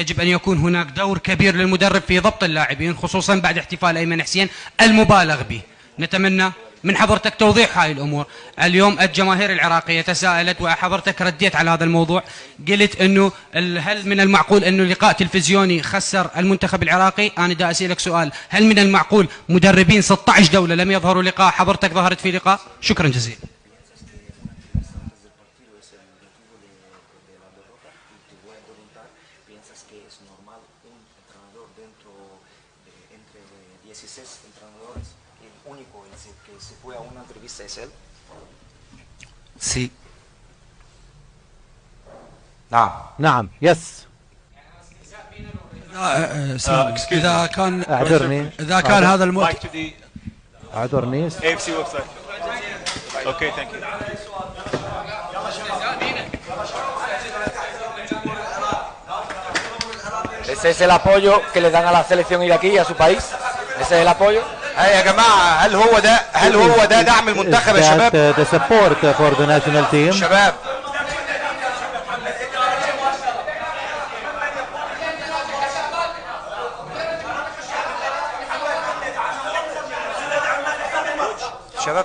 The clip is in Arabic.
يجب أن يكون هناك دور كبير للمدرب في ضبط اللاعبين، خصوصا بعد احتفال أيمن حسين المبالغ به. نتمنى من حضرتك توضيح هاي الأمور. اليوم الجماهير العراقية تساءلت وحضرتك رديت على هذا الموضوع، قلت أنه هل من المعقول أنه لقاء تلفزيوني خسر المنتخب العراقي؟ أنا دا أسألك سؤال، هل من المعقول مدربين 16 دولة لم يظهروا لقاء حضرتك ظهرت في لقاء؟ شكرا جزيلا. سي نعم يس. إذا كان اعذرني إذا كان هذا اعذرني. AFC website. Okay, thank you. Ese es el apoyo que le dan a la selección iraquí y a su país. Ese es el apoyo. يا جماعة هل هو ده دعم المنتخب يا شباب؟ The support for the national team. شباب شباب